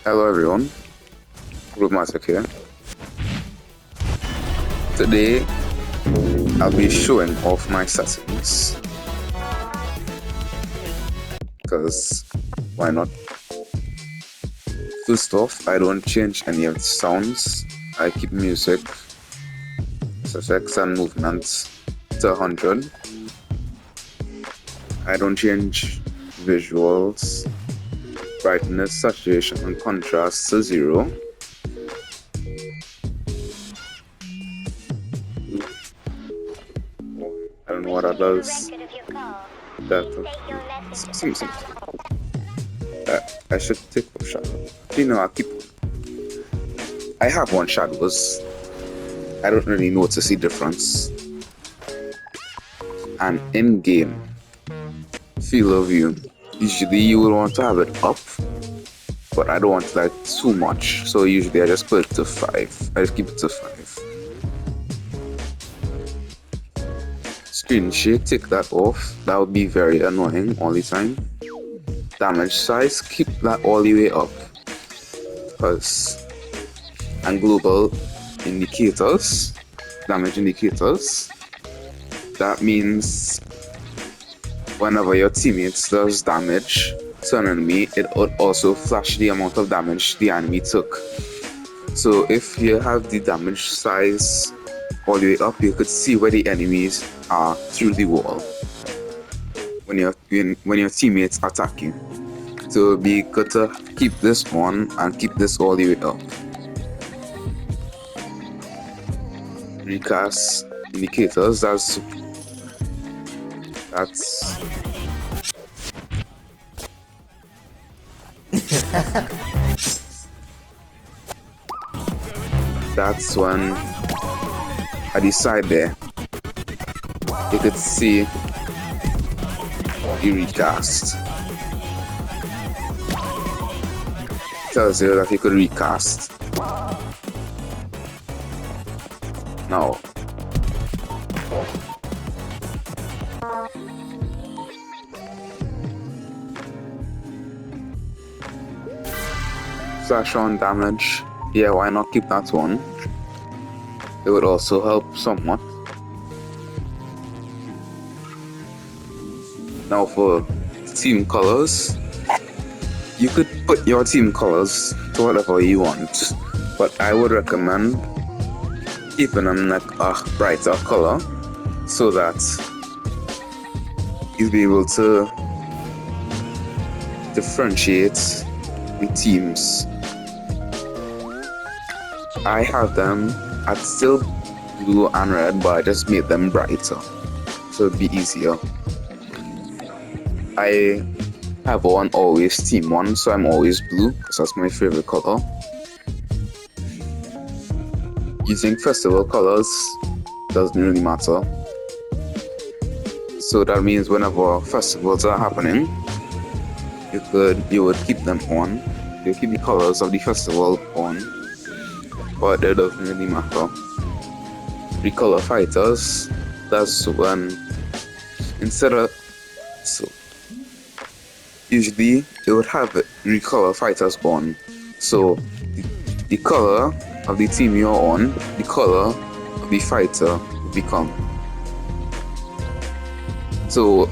Hello everyone, Matic here. Today I'll be showing off my settings because why not? First off, I don't change any of the sounds. I keep music, effects and movements to 100. I don't change visuals, brightness, saturation and contrast to 0. I don't know what that does. I should take off shadow. I have on shadows. I don't really notice the difference. And in game, field of view, usually you will want to have it up, but I don't want like too much. So usually I just put it to 5. I just keep it to 5. Screen shake, take that off. That would be very annoying all the time. Damage size, keep that all the way up. And global indicators, damage indicators. That means whenever your teammates does damage to an enemy, it would also flash the amount of damage the enemy took. So if you have the damage size all the way up, you could see where the enemies are through the wall when your teammates attack you. So it'd be good to keep this on and keep this all the way up. Recast indicators, that's that's when at the side there you could see the recast. Tells you that you could recast. Now flash on damage, yeah, why not keep that one? It would also help somewhat. Now for team colors, you could put your team colors to whatever you want, but I would recommend keeping them like a brighter color so that you'll be able to differentiate the teams. I have them at still blue and red, but I just made them brighter so it'd be easier. I have on always team 1, so I'm always blue because that's my favorite color. Using festival colors doesn't really matter. So that means whenever festivals are happening, you would keep them on. You keep the colors of the festival on, but it doesn't really matter. Recolor fighters, that's when usually it would have recolor fighters on. So the color of the team you're on, the color of the fighter will become. So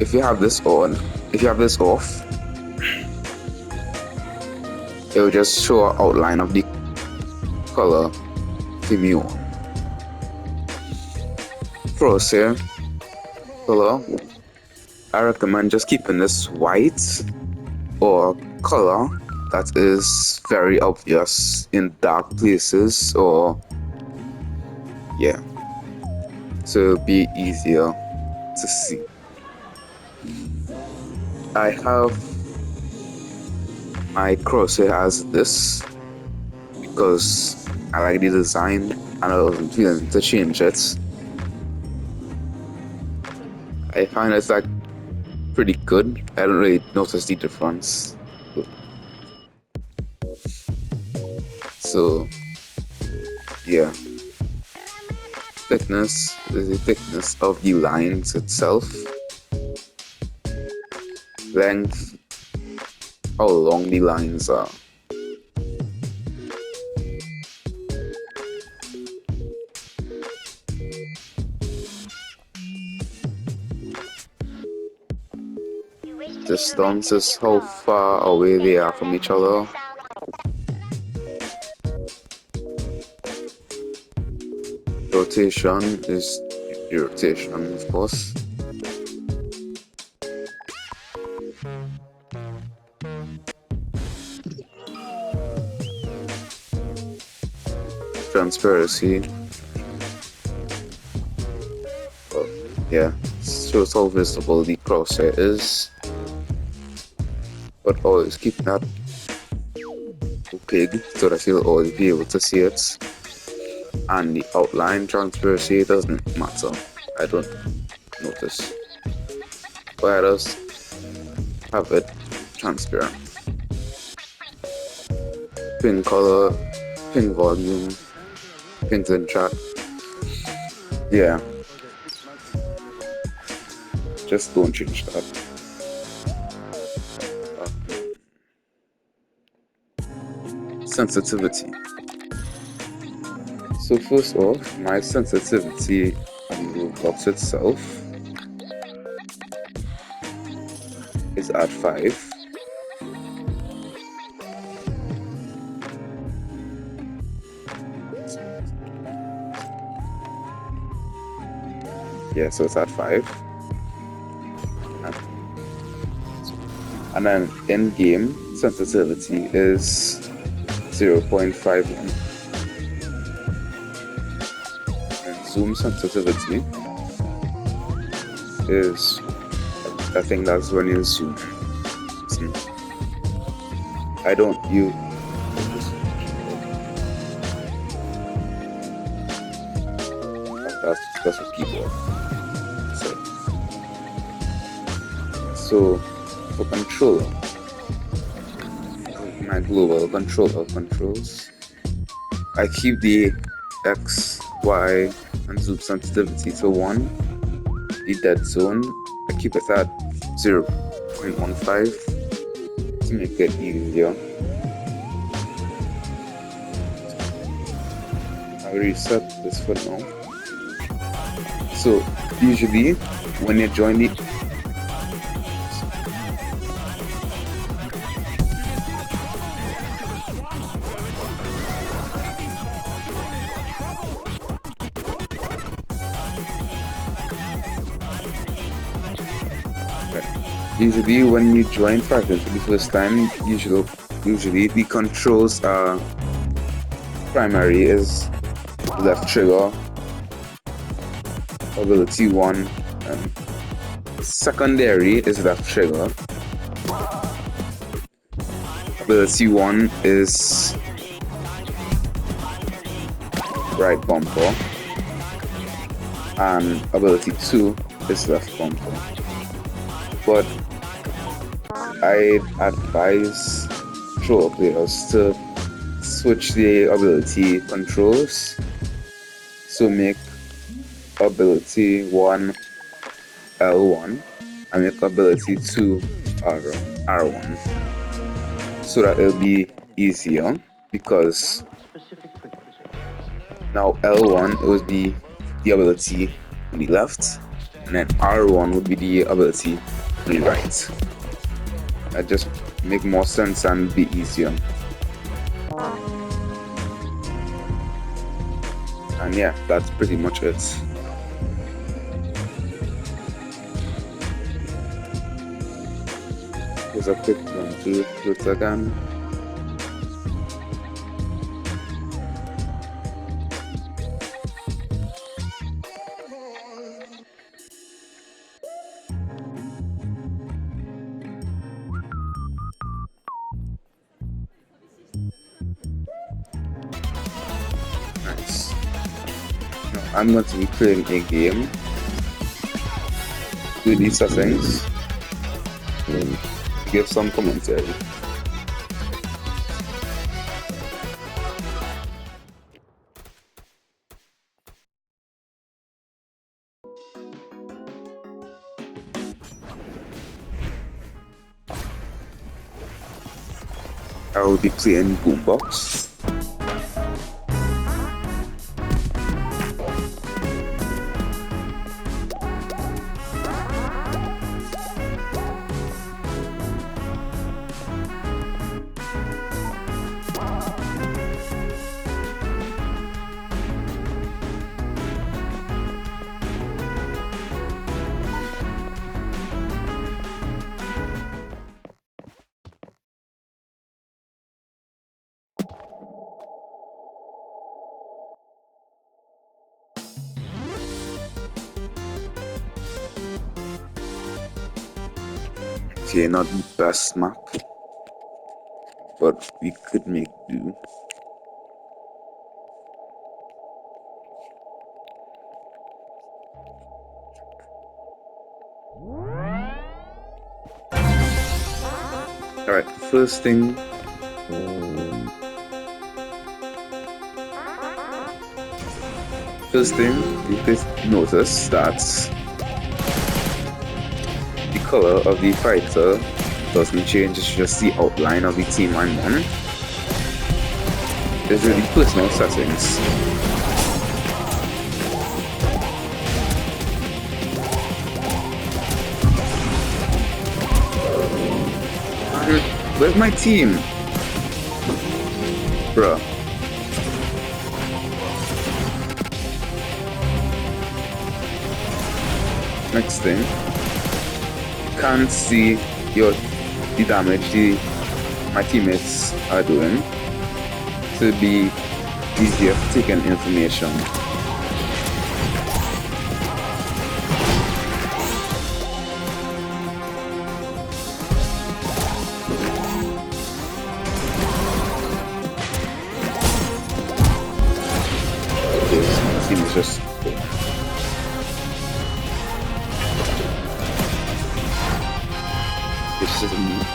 if you have this off, it will just show an outline of the color team you're on. Crosshair color, I recommend just keeping this white or color that is very obvious in dark places, or yeah, so it'll be easier to see. I have my crosshair as this because I like the design and I wasn't feeling to change it. I find it's like pretty good. I don't really notice the difference. So yeah, thickness is the thickness of the lines itself. Length how long the lines are. Distance is how far away they are from each other. Rotation is the rotation, of course. Transparency. Well, yeah, shows how visible the crosshair is. But always keep that opaque so that you'll always be able to see it. And the outline transparency doesn't matter. I don't notice. But I just have it transparent. Pin color, pin volume, pins in chat. Yeah. Just don't change that. Sensitivity. So first off, my sensitivity on the box itself is at 5. Yeah, so it's at 5. And then in-game sensitivity is 0.51. And zoom sensitivity is, I think that's when you zoom. I don't use that's a keyboard. So for controller, my global controller controls, I keep the X, Y, and zoom sensitivity to 1. The dead zone, I keep it at 0.15 to make it easier. I'll reset this for now. So usually when you join the Usually when you join Phighting for the first time, usually the controls are primary is left trigger, ability 1, and secondary is left trigger. Ability 1 is right bumper, and ability 2 is left bumper. But I advise thrower players to switch the ability controls, so make ability 1 L1 and make ability 2 R1, so that it'll be easier, because now L1 it would be the ability on the left, and then R1 would be the ability on the right. That just make more sense and be easier. And yeah, that's pretty much it. Here's a quick run through it again. Nice. Now I'm going to be playing a game. Do these settings and give some commentary. I will be playing Boombox. Okay, not the best map, but we could make do. Alright, first thing. First thing, you could notice that the color of the fighter doesn't change, it's just the outline of the team I'm on. There's really personal settings. Where's my team? Bruh. Next thing, you can't see the damage my teammates are doing, so it'll be easier to take in information. This team is just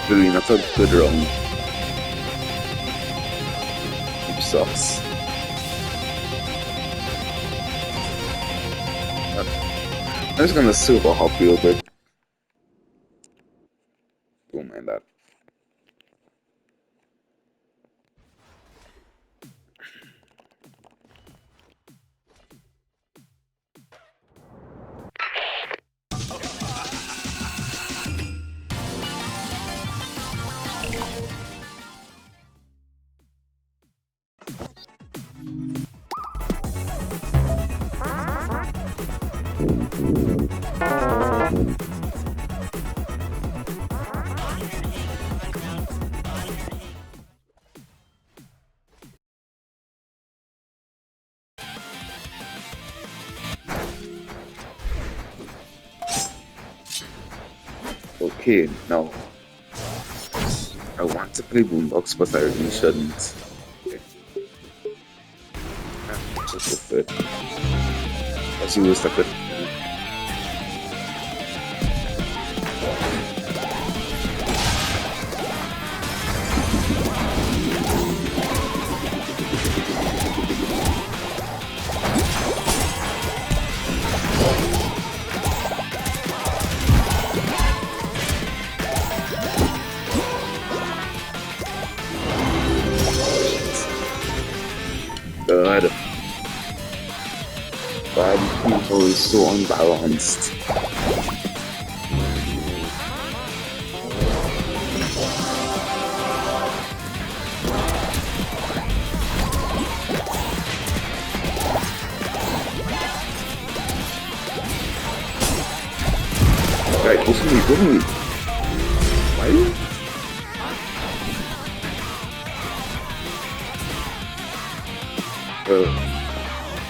really not a good round. It sucks. I'm just gonna super hop real quick. Don't mind that. Okay, now I want to play Boombox, but I really shouldn't. Okay. Just a bit. As you was like it. God. Bad people is so unbalanced. Right, go for me, go for me. Why?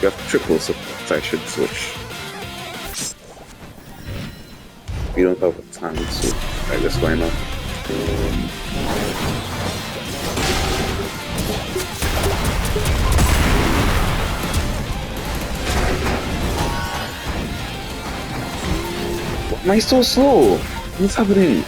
You have triple support, I should switch. We don't have a time, so I guess why not? Why am I so slow? What's happening?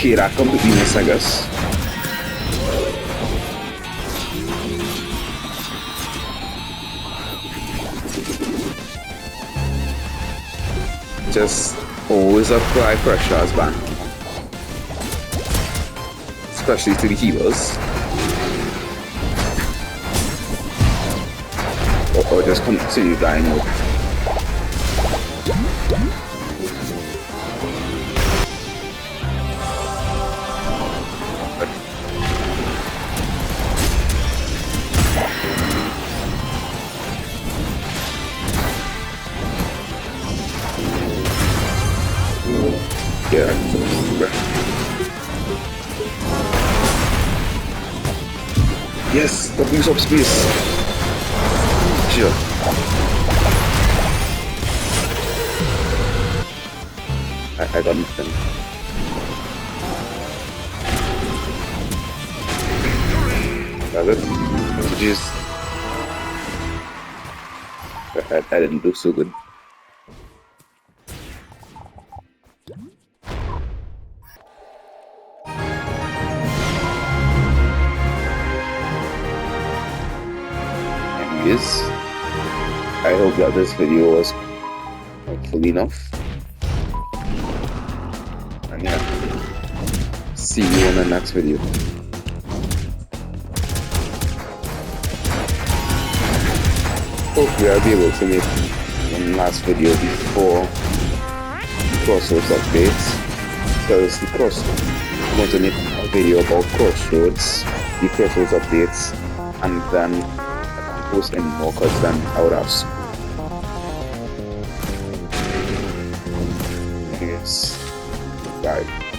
Okay, that completely missed, I guess. Just always apply pressure as band, especially to the healers. Or just continue dying out. Yeah. Yes, that moves up space. Sure. I got nothing. That's it. Jeez. I didn't do so good. Anyways, I hope that this video was helpful enough. And yeah, see you on the next video. Hopefully I'll be able to make one last video before Crossroads updates, because I'm going to make a video about Crossroads, the Crossroads updates, and then I can't post anymore because then I would have school. Yes. Bye.